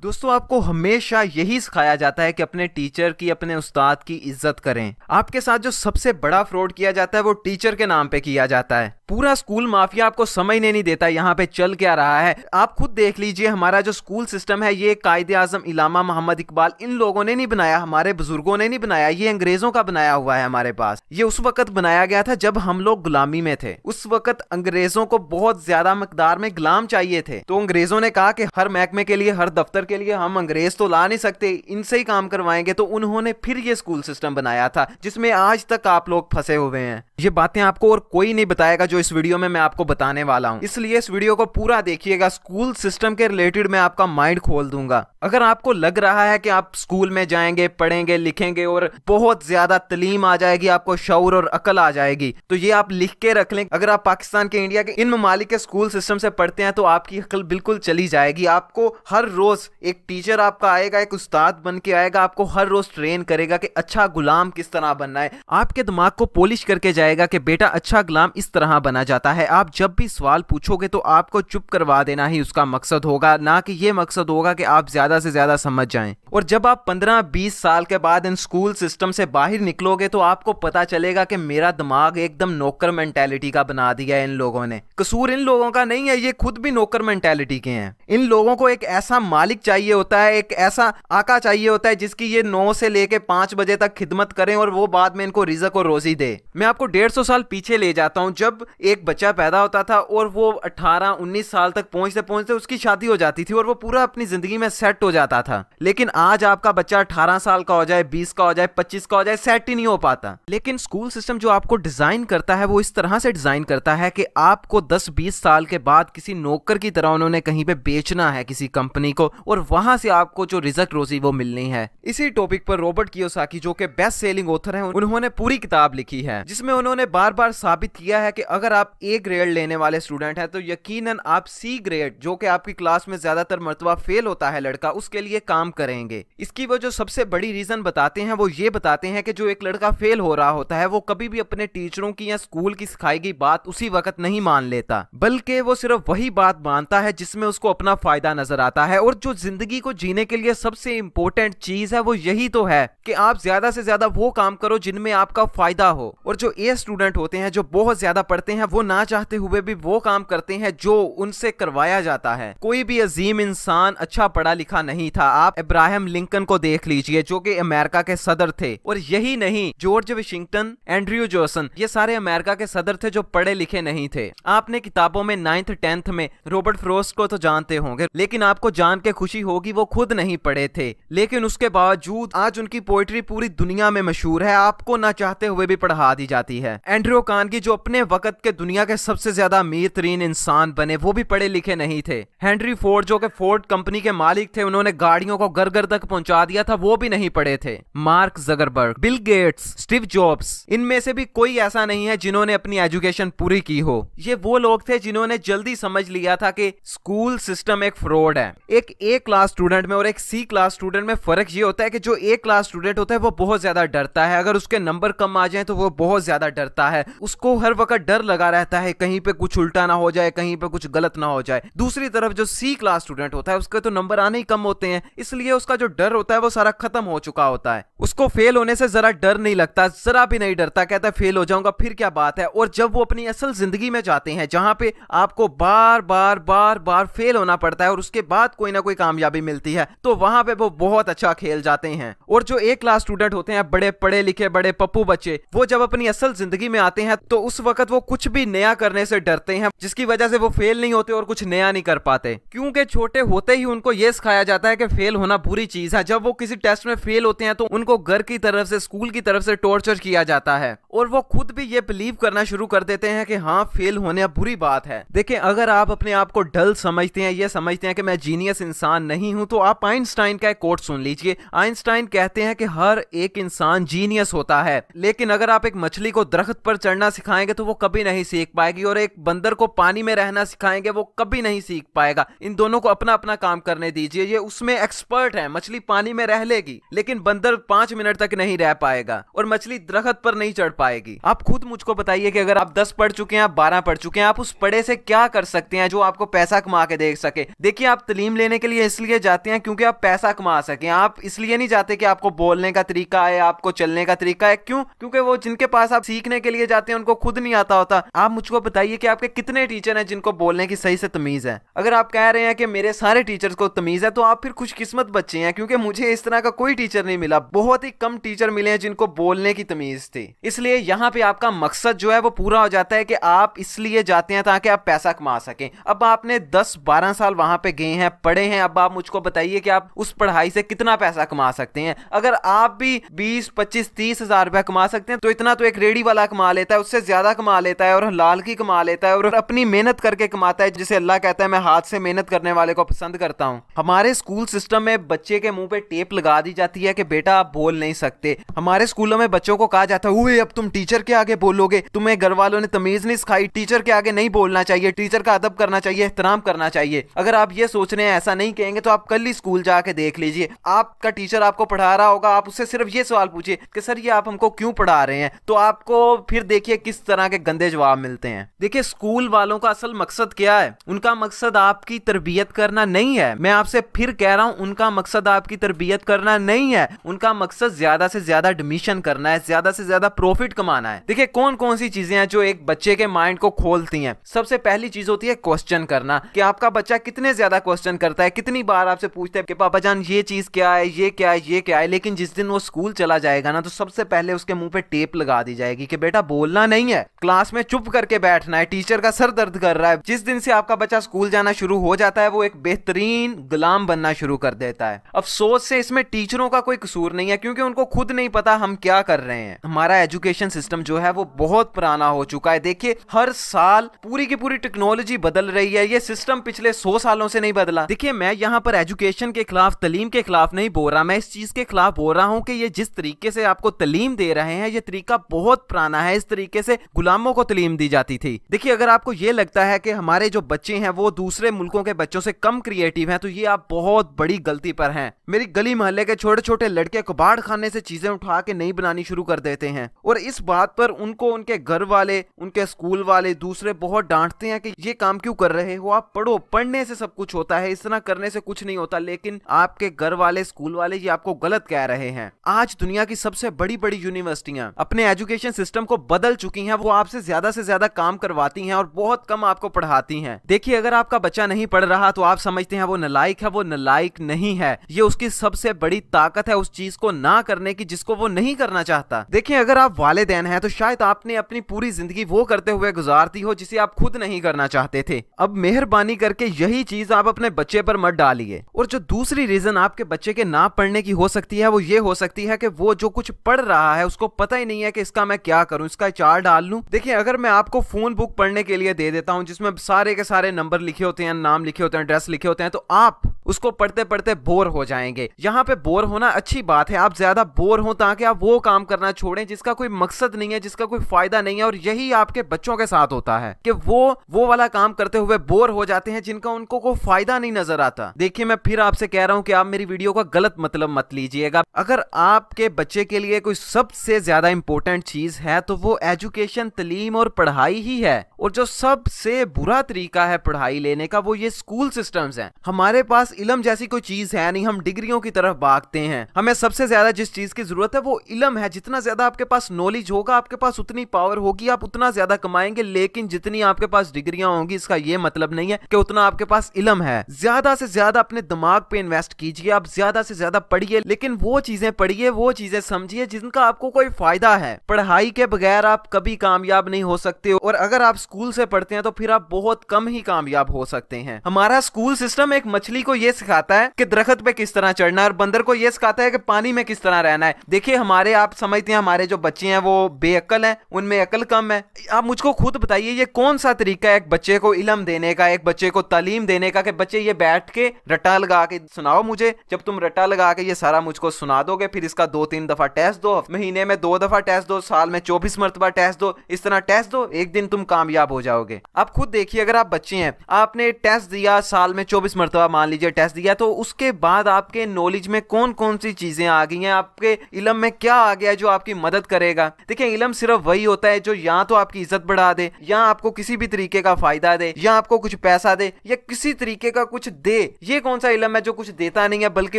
दोस्तों, आपको हमेशा यही सिखाया जाता है कि अपने टीचर की, अपने उस्ताद की इज्जत करें। आपके साथ जो सबसे बड़ा फ्रॉड किया जाता है वो टीचर के नाम पे किया जाता है। पूरा स्कूल माफिया आपको समझने नहीं देता यहाँ पे चल क्या रहा है। आप खुद देख लीजिए, हमारा जो स्कूल सिस्टम है ये कायदे आजम इलामा मोहम्मद इकबाल इन लोगों ने नहीं बनाया, हमारे बुजुर्गों ने नहीं बनाया, ये अंग्रेजों का बनाया हुआ है हमारे पास। ये उस वक्त बनाया गया था जब हम लोग गुलामी में थे। उस वक्त अंग्रेजों को बहुत ज्यादा मकदार में गुलाम चाहिए थे, तो अंग्रेजों ने कहा कि हर महकमे के लिए, हर दफ्तर के लिए हम अंग्रेज तो ला नहीं सकते, इनसे ही काम करवाएंगे। तो उन्होंने फिर ये स्कूल सिस्टम बनाया था जिसमें आज तक आप लोग फंसे हुए हैं। ये बातें आपको और कोई नहीं बताएगा जो इस वीडियो में मैं आपको बताने वाला हूं, इसलिए इस वीडियो को पूरा देखिएगा। स्कूल सिस्टम के रिलेटेड मैं आपका माइंड खोल दूंगा। अगर आपको लग रहा है कि आप स्कूल में जाएंगे, पढ़ेंगे, लिखेंगे और बहुत ज्यादा तालीम आ जाएगी, आपको शऊर और अकल आ जाएगी, तो ये आप लिख के रख लें। अगर आप पाकिस्तान के, इंडिया के इन ममालिक के स्कूल सिस्टम से पढ़ते हैं तो आपकी अकल बिल्कुल चली जाएगी। आपको हर रोज एक टीचर आपका आएगा, एक उस्ताद बन के आएगा, आपको हर रोज ट्रेन करेगा कि अच्छा गुलाम किस तरह बनना है। आपके दिमाग को पॉलिश करके जाएगा कि बेटा अच्छा गुलाम इस तरह बना जाता है। आप जब भी सवाल पूछोगे तो आपको चुप करवा देना ही उसका मकसद होगा, ना कि ये मकसद होगा कि आप ज्यादा से ज्यादा समझ जाएं। और जब आप 15-20 साल के बाद इन स्कूल सिस्टम से बाहर निकलोगे तो आपको पता चलेगा कि मेरा दिमाग एकदम नौकर मेंटालिटी का बना दिया है इन लोगों ने। कसूर इन लोगों का नहीं है, ये खुद भी नौकर मेंटालिटी के हैं। इन लोगों को एक ऐसा मालिक चाहिए होता है, एक ऐसा आका चाहिए होता है जिसकी ये 9 से लेके 5 बजे तक खिदमत करें और वो बाद में इनको रिज़्क और रोजी दे। मैं आपको 150 साल पीछे ले जाता हूं, जब एक बच्चा पैदा होता था और वो 18-19 साल तक पहुंचते पहुंचते उसकी शादी हो जाती थी और वो पूरा अपनी जिंदगी में सेट हो जाता था। लेकिन आज आपका बच्चा 18 साल का हो जाए, 20 का हो जाए, 25 का हो जाए, सेट ही नहीं हो पाता। लेकिन स्कूल सिस्टम जो आपको डिजाइन करता है वो इस तरह से डिजाइन करता है कि आपको 10-20 साल के बाद किसी नौकर की तरह उन्होंने कहीं पे बेचना है किसी कंपनी को, और वहां से आपको जो रिज़्क रोजी वो मिलनी है। इसी टॉपिक पर रॉबर्ट कियोसाकी, जो कि बेस्ट सेलिंग ऑथर हैं, उन्होंने पूरी किताब लिखी है जिसमें उन्होंने बार बार साबित किया है कि अगर आप ए ग्रेड लेने वाले स्टूडेंट हैं तो यकीनन आप सी ग्रेड, जो कि आपकी क्लास में ज्यादातर मर्तबा फेल होता है लड़का, उसके लिए काम करेंगे। इसकी वो जो सबसे बड़ी रीजन बताते हैं वो ये बताते हैं कि जो एक लड़का फेल हो रहा होता है वो कभी भी अपने टीचरों की या स्कूल की सिखाई गई बात उसी वक्त नहीं मान लेता, बल्कि वो सिर्फ वही बात मानता है जिसमें उसको अपना फायदा नजर आता है। और जो जिंदगी को जीने के लिए सबसे इंपॉर्टेंट चीज है वो यही तो है कि आप ज्यादा से ज्यादा वो काम करो जिनमें आपका फायदा हो। और जो ए स्टूडेंट होते हैं, जो बहुत ज्यादा पढ़ते हैं, वो ना चाहते हुए भी वो काम करते हैं जो उनसे करवाया जाता है। कोई भी अजीम इंसान अच्छा पढ़ा लिखा नहीं था। आप इब्राहिम लिंकन को देख लीजिए जो कि अमेरिका के सदर थे, और यही नहीं, जॉर्ज वाशिंगटन, एंड्रयू जॉनसन, ये सारे अमेरिका के सदर थे जो पढ़े लिखे नहीं थे। आपने किताबों में 9th 10th में रॉबर्ट फ्रॉस्ट को तो जानते होंगे, लेकिन आपको जान के खुशी होगी वो खुद नहीं पढ़े थे, लेकिन उसके बावजूद आज उनकी पोइट्री पूरी दुनिया में मशहूर है, आपको ना चाहते हुए भी पढ़ा दी जाती है। एंड्रयू कार्नेगी, जो अपने वक्त के दुनिया के सबसे ज्यादा अमीर तरीन इंसान बने, वो भी पढ़े लिखे नहीं थे। हेनरी फोर्ड, जो कि फोर्ड कंपनी के मालिक थे, उन्होंने गाड़ियों को घर घर तक पहुंचा दिया था, वो भी नहीं पढ़े थे। Mark Zuckerberg, Bill Gates, Steve jobs, इनमें से भी कोई ऐसा नहीं है जिन्होंने अपनी एजुकेशन पूरी की हो। ये वो लोग थे जिन्होंने जल्दी समझ लिया था कि स्कूल सिस्टम एक फ्रॉड है। एक ए क्लास स्टूडेंट में और एक सी क्लास स्टूडेंट में फर्क ये होता है कि जो ए क्लास स्टूडेंट होता है वो बहुत ज्यादा डरता है। अगर उसके नंबर कम आ जाए तो वो बहुत ज्यादा डरता है, उसको हर वक्त डर लगा रहता है कहीं पे कुछ उल्टा ना हो जाए, कहीं पे कुछ गलत ना हो जाए। दूसरी तरफ जो सी क्लास स्टूडेंट होता है उसके तो नंबर आने ही कम होते हैं, इसलिए उसका जो डर होता है वो सारा खत्म हो चुका होता है। उसको फेल होने से जरा डर नहीं लगता, जरा भी नहीं डरता, कहता है फेल हो जाऊंगा फिर क्या बात है। और जब वो अपनी असल जिंदगी में जाते हैं जहां पे आपको बार बार बार बार फेल होना पड़ता है और उसके बाद कोई ना कोई कामयाबी मिलती है, तो वहां पे वो बहुत अच्छा खेल जाते हैं। और जो ए क्लास स्टूडेंट होते हैं, बड़े पढ़े लिखे, बड़े पप्पू बच्चे, वो जब अपनी असल जिंदगी में आते हैं तो उस वक्त वो कुछ भी नया करने से डरते हैं, जिसकी वजह से वो फेल नहीं होते और कुछ नया नहीं कर पाते, क्योंकि छोटे होते ही उनको यह सिखाया जाता है कि फेल होना बुरी चीज है। जब वो किसी टेस्ट में फेल होते हैं तो उनको घर की तरफ से, स्कूल की तरफ से टॉर्चर किया जाता है और वो खुद भी ये बिलीव करना शुरू कर देते हैं कि हाँ, फेल होने बुरी बात है। देखिए, अगर आप अपने आप को डल समझते हैं, ये समझते हैं कि मैं जीनियस इंसान नहीं हूं, तो आप आइंस्टाइन का एक कोट सुन लीजिए। आइंस्टाइन कहते हैं कि हर एक इंसान जीनियस होता है, लेकिन अगर आप एक मछली को दरख्त पर चढ़ना सिखाएंगे तो वो कभी नहीं सीख पाएगी, और एक बंदर को पानी में रहना सिखाएंगे वो कभी नहीं सीख पाएगा। इन दोनों को अपना अपना काम करने दीजिए, ये उसमें एक्सपर्ट है। मछली पानी में रह लेगी लेकिन बंदर 5 मिनट तक नहीं रह पाएगा, और मछली दरख्त पर नहीं चढ़ पाएगी। आप खुद मुझको बताइए कि अगर आप 10 पढ़ चुके हैं, आप 12 पढ़ चुके हैं, आप उस पढ़े से क्या कर सकते हैं जो आपको पैसा कमा के दे सके। देखिए, आप तालीम लेने के लिए इसलिए जाते हैं क्योंकि आप पैसा कमा सकें। आप इसलिए नहीं जाते कि आपको बोलने का तरीका है, आपको चलने का तरीका है। क्यों? क्योंकि वो जिनके पास आप सीखने के लिए जाते हैं उनको खुद नहीं आता होता। आप मुझको बताइए कि आपके कितने टीचर हैं जिनको बोलने की सही से तमीज है? अगर आप कह रहे हैं कि मेरे सारे टीचर्स को तमीज है तो आप फिर खुशकिस्मत बच्चे हैं, क्योंकि मुझे इस तरह का कोई टीचर नहीं मिला। बहुत ही कम टीचर मिले हैं जिनको बोलने की तमीज थी। इसलिए यहाँ पे आपका मकसद जो है वो पूरा हो जाता है कि आप इसलिए जाते हैं ताकि आप पैसा कमा सकें। अब आपने 10-12 साल वहां पे गए हैं, पढ़े हैं, अब आप मुझको बताइए कि आप उस पढ़ाई से कितना पैसा कमा सकते हैं। अगर आप भी 20, 25, 30 हजार रुपया कमा सकते हैं तो इतना तो एक रेडी वाला कमा लेता है, उससे ज्यादा कमा लेता है और लाल की कमा लेता है और अपनी मेहनत करके कमाता है, जिसे अल्लाह कहता है मैं हाथ से मेहनत करने वाले को पसंद करता हूं। हमारे स्कूल सिस्टम में बच्चे के मुंह पे टेप लगा दी जाती है कि बेटा आप बोल नहीं सकते। हमारे स्कूलों में बच्चों को कहा जाता है ओए अब तुम टीचर के आगे बोलोगे, तुम्हें घर वालों ने तमीज नहीं सिखाई, टीचर के आगे नहीं बोलना चाहिए, टीचर का अदब करना चाहिए, एहतराम करना चाहिए। अगर आप ये सोच रहे हैं ऐसा नहीं कहेंगे तो आप कल ही स्कूल जाके देख लीजिए, आपका टीचर आपको पढ़ा रहा होगा, आप उससे सिर्फ ये सवाल पूछिए कि सर ये आप हमको क्यों पढ़ा रहे हैं, तो आपको फिर देखिए किस तरह के गंदे जवाब मिलते हैं। देखिए स्कूल वालों का असल मकसद क्या है? उनका मकसद आपकी तरबियत करना नहीं है। मैं आपसे फिर कह रहा हूं उनका मकसद आपकी तरबियत करना नहीं है, उनका मकसद ज्यादा से ज्यादा एडमिशन करना है, ज्यादा से ज्यादा प्रॉफिट कमाना है। देखिए कौन कौन सी चीजें हैं जो एक बच्चे के माइंड को खोलती हैं। सबसे पहली चीज होती है क्वेश्चन करना, कि आपका बच्चा कितने ज्यादा क्वेश्चन करता है, कितनी बार आपसे पूछता है कि पापा जान ये चीज क्या है, ये क्या है, ये क्या है। लेकिन जिस दिन वो स्कूल चला जाएगा ना तो सबसे पहले उसके मुंह पे टेप लगा दी जाएगी कि बेटा बोलना नहीं है, क्लास में चुप करके बैठना है, टीचर का सर दर्द कर रहा है। जिस दिन से आपका बच्चा स्कूल जाना शुरू हो जाता है वो एक बेहतरीन गुलाम बनना शुरू कर देता है। अफसोस से इसमें टीचरों का कोई कसूर नहीं है, क्योंकि उनको खुद नहीं पता हम क्या कर रहे हैं। हमारा एजुकेशन सिस्टम जो है वो बहुत पुराना हो चुका है। देखिए हर साल पूरी की पूरी टेक्नोलॉजी बदल रही है, ये सिस्टम पिछले 100 सालों से नहीं बदला। देखिए मैं यहाँ पर एजुकेशन के खिलाफ, तलीम के खिलाफ नहीं बोल रहा, मैं इस चीज के खिलाफ बोल रहा हूँ कि ये जिस तरीके से आपको तलीम दे रहे हैं ये तरीका बहुत पुराना है। इस तरीके से गुलामों को तलीम दी जाती थी। देखिए अगर आपको ये लगता है कि हमारे जो बच्चे हैं वो दूसरे मुल्कों के बच्चों से कम क्रिएटिव हैं तो ये आप बहुत बड़ी गलती पर हैं। मेरी गली मोहल्ले के छोटे छोटे लड़के कबाड़ खाने से चीजें उठा के नई बनानी शुरू कर देते हैं और इस बात पर उनको उनके घर वाले, उनके स्कूल वाले, दूसरे बहुत डांटते हैं कि ये काम क्यों कर रहे हो, आप पढ़ो, पढ़ने से सब कुछ होता है, इस तरह करने से कुछ नहीं होता। लेकिन आपके घर वाले, स्कूल वाले ये आपको गलत कह रहे हैं। आज दुनिया की सबसे बड़ी बड़ी यूनिवर्सिटियां अपने एजुकेशन सिस्टम को बदल चुकी हैं। वो आपसे ज्यादा काम करवाती हैं और बहुत कम आपको पढ़ाती हैं। देखिए अगर आपका बच्चा नहीं पढ़ रहा तो आप समझते हैं वो नालायक है, वो नालायक नहीं है। ये उसकी सबसे बड़ी ताकत है उस चीज को ना करने की जिसको वो नहीं करना चाहता। देखिए अगर आप वालिदैन हैं तो शायद आपने अपनी पूरी जिंदगी वो करते हुए गुजार दी हो जिसे आप खुद नहीं करना चाहते थे। अब मेहरबानी करके यही चीज आप अपने बच्चे पर मत डालिए। और जो दूसरी रीजन आपके बच्चे के ना पढ़ने की हो सकती है वो ये हो सकती है कि वो जो कुछ पढ़ रहा है उसको पता ही नहीं है कि इसका मैं क्या करूं, इसका चार डाल लूं। देखिए अगर मैं आपको फोन बुक पढ़ने के लिए दे देता हूं जिसमें सारे के सारे नंबर लिखे होते हैं, नाम लिखे होते हैं, एड्रेस लिखे होते हैं, तो आप उसको पढ़ते पढ़ते बोर हो जाएंगे। यहाँ पे बोर होना अच्छी बात है, आप ज्यादा बोर हो ताकि आप वो काम करना छोड़ें जिसका कोई मकसद नहीं है, जिसका कोई फायदा नहीं है। और यही आपके बच्चों के साथ होता है कि वो वाला काम करते हुए बोर हो जाते हैं जिनका उनको कोई फायदा नहीं नजर आता। देखिए मैं फिर आपसे कह रहा हूं कि आप मेरी वीडियो का गलत मतलब मत लीजिएगा। अगर आपके बच्चे के लिए कोई सबसे ज्यादा इंपॉर्टेंट चीज है तो वो एजुकेशन, तलीम और पढ़ाई ही है। और जो सबसे बुरा तरीका है पढ़ाई लेने का वो ये स्कूल सिस्टम्स हैं। हमारे पास इल्म जैसी कोई चीज है नहीं, हम डिग्रियों की तरफ भागते हैं। हमें सबसे ज्यादा जिस चीज की जरूरत है वो इल्म है। जितना ज्यादा आपके पास नॉलेज होगा, आपके पास उतनी पावर होगी, आप उतना ज्यादा कमाएंगे। लेकिन जितनी आपके पास डिग्रियां होंगी इसका ये मतलब नहीं है कि उतना आपके पास इल्म है। ज्यादा से ज्यादा अपने दिमाग पे इन्वेस्ट कीजिए, आप ज्यादा से ज्यादा पढ़िए, लेकिन वो चीजें पढ़िए, वो चीजें समझिए जिनका आपको कोई फायदा है। पढ़ाई के बगैर आप कभी कामयाब नहीं हो सकते और अगर आप स्कूल से पढ़ते हैं तो फिर आप बहुत कम ही कामयाब हो सकते हैं। हमारा स्कूल सिस्टम एक मछली को यह सिखाता है कि दरख्त पे किस तरह चढ़ना है और बंदर को यह सिखाता है कि पानी में किस तरह रहना है। देखिए हमारे, आप समझते हैं हमारे जो बच्चे हैं वो बेअक्ल हैं, उनमें अकल कम है। आप मुझको खुद बताइए ये कौन सा तरीका है एक बच्चे को इल्म देने का, एक बच्चे को तालीम देने का कि बच्चे ये बैठ के रट्टा लगा के सुनाओ मुझे। जब तुम रट्टा लगा के ये सारा मुझको सुना दोगे फिर इसका 2-3 दफा टेस्ट दो, महीने में 2 दफा टेस्ट दो, साल में 24 मरतबा टेस्ट दो, इस तरह टेस्ट दो, एक दिन तुम कामयाब हो जाओगे। आप खुद देखिए अगर आप बच्चे हैं, आपने टेस्ट दिया, साल में 24 मरतबा मान लीजिए टेस्ट दिया, तो उसके बाद आपके नॉलेज में कौन कौन सी चीजें आ गई हैं, आपके इल्म में क्या आ गया जो आपकी मदद करेगा। देखिए इल्म सिर्फ वही होता है जो या तो आपकी इज्जत बढ़ा दे, या आपको किसी भी तरीके का फायदा दे, या आपको कुछ पैसा दे, या किसी तरीके का कुछ दे, ये कौन सा इल्म है जो कुछ देता नहीं है बल्कि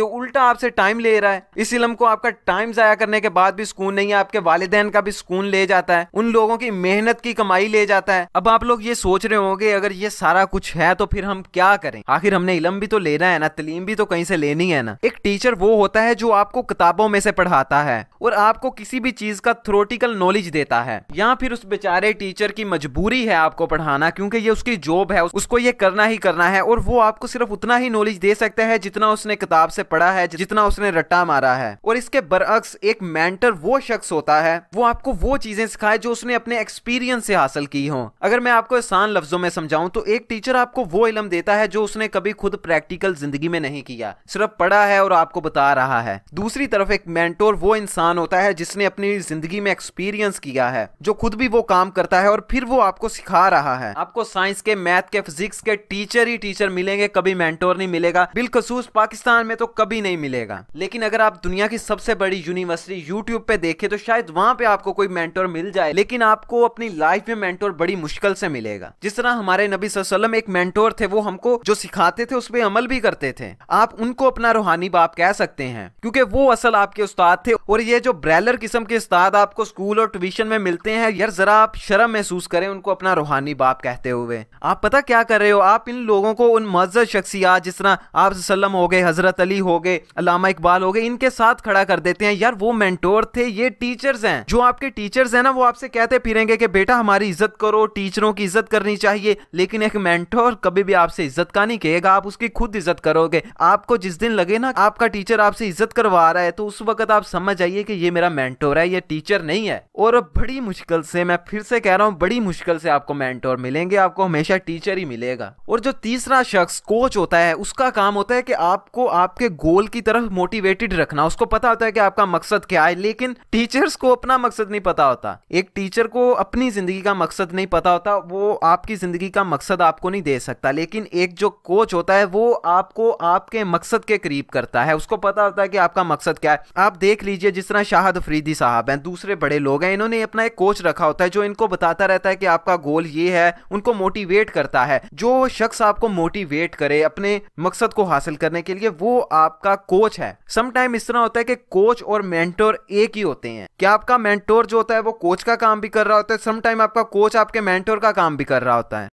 उल्टा आपसे टाइम ले रहा है। इस इल्म को आपका टाइम जाया करने के बाद भी सुकून नहीं है, आपके वालिदैन का भी सुकून ले जाता है, उन लोगों की मेहनत की कमाई ले जाता है। अब आप लोग ये सोच रहे होंगे अगर ये सारा कुछ है तो फिर हम क्या करें, आखिर हमने इल्म भी तो लेना है ना, तालीम भी तो कहीं से लेनी है ना। एक टीचर वो होता है जो आपको किताबों में से पढ़ाता है और आपको किसी भी चीज का थ्योरेटिकल नॉलेज देता है, या फिर उस बेचारे टीचर की मजबूरी है आपको पढ़ाना क्योंकि ये उसकी जॉब है, उसको ये करना ही करना है, और वो आपको सिर्फ उतना ही नॉलेज दे सकता है जितना उसने किताब से पढ़ा है, जितना उसने रट्टा मारा है। और इसके बरअक्स एक मेंटर वो शख्स होता है वो आपको वो चीजें सिखाए जो उसने अपने एक्सपीरियंस से हासिल की हो। अगर मैं आपको आसान लफ्जों में समझाऊं तो एक टीचर आपको वो इल्म देता है जो उसने कभी खुद प्रैक्टिकल जिंदगी में नहीं किया, सिर्फ पढ़ा है और आपको बता रहा है। दूसरी तरफ एक मेंटोर वो इंसान होता है जिसने अपनी जिंदगी में एक्सपीरियंस किया है, जो खुद भी वो काम करता है और फिर वो आपको सिखा रहा है। आपको साइंस के, मैथ के, फिजिक्स के टीचर ही टीचर मिलेंगे, कभी मेंटोर नहीं मिलेगा, बिलखसूस पाकिस्तान में तो कभी नहीं मिलेगा। लेकिन अगर आप दुनिया की सबसे बड़ी यूनिवर्सिटी यूट्यूब पे देखें तो शायद वहां पे आपको कोई मेंटोर मिल जाए, लेकिन आपको अपनी लाइफ में मेंटोर बड़ी मुश्किल से मिलेगा। जिस तरह हमारे नबी सल्लल्लाहु अलैहि वसल्लम एक मेंटोर थे, वो हमको जो सिखाते थे उस पर अमल भी करते थे। आप उनको अपना रूहानी बाप कह सकते हैं क्योंकि वो असल आपके उस्ताद थे। और ये जो ब्रेलर किस्म के उस्ताद आपको स्कूल और ट्यूशन में मिलते हैं, यार जरा आप शर्म महसूस करें उनको अपना रूहानी बाप कहते हुए। आप पता क्या कर रहे हो, आप इन लोगों को उन मुअज़्ज़ज़ शख्सियत जिस तरह आप सल्लम हो गए, हजरत अली हो गए, अल्लामा इकबाल हो गए, इनके साथ खड़ा कर देते हैं। यार वो मेंटोर थे, ये टीचर्स हैं। जो आपके टीचर्स हैं ना वो आपसे कहते फिरेंगे कि बेटा हमारी इज्जत करो, टीचरों की इज्जत करनी चाहिए, लेकिन एक मेंटोर कभी भी आपसे इज्जत का नहीं कहेगा, आप उसकी खुद इज्जत करोगे। आपको जिस दिन लगे ना आपका टीचर आपसे इज्जत करवा रहा है तो उस वक्त आप समझ जाइए कि ये मेरा मेंटोर है, ये टीचर नहीं है। और बड़ी मुश्किल से, मैं फिर से कह रहा हूं, बड़ी मुश्किल से आपको मेंटोर मिलेंगे, आपको हमेशा टीचर ही मिलेगा। और जो तीसरा शख्स कोच होता है उसका काम होता है कि आपको आपके गोल की तरफ मोटिवेटेड रखना। उसको पता होता है कि आपका मकसद क्या है, लेकिन टीचर्स को अपना मकसद नहीं पता होता। एक टीचर को अपनी जिंदगी का मकसद नहीं पता होता, वो आपकी जिंदगी का मकसद आपको नहीं दे सकता। लेकिन एक जो कोच होता है वो आपको आपके मकसद के करीब करता है, उसको पता होता है कि आपका मकसद क्या है। आप देख लीजिए जिस तरह शाहिद अफरीदी साहब हैं, दूसरे बड़े लोग हैं, इन्होंने अपना एक कोच रखा होता है जो इनको बताता रहता है कि आपका गोल ये है, उनको मोटिवेट करता है। जो शख्स आपको मोटिवेट करे अपने मकसद को हासिल करने के लिए, वो आपका कोच है। समटाइम इस तरह होता है कि कोच और मेंटोर एक ही होते हैं। क्या आपका मेंटोर जो होता है वो कोच का काम भी कर रहा होता है, समटाइम आपका कोच आपके मेंटोर का काम भी कर रहा होता है।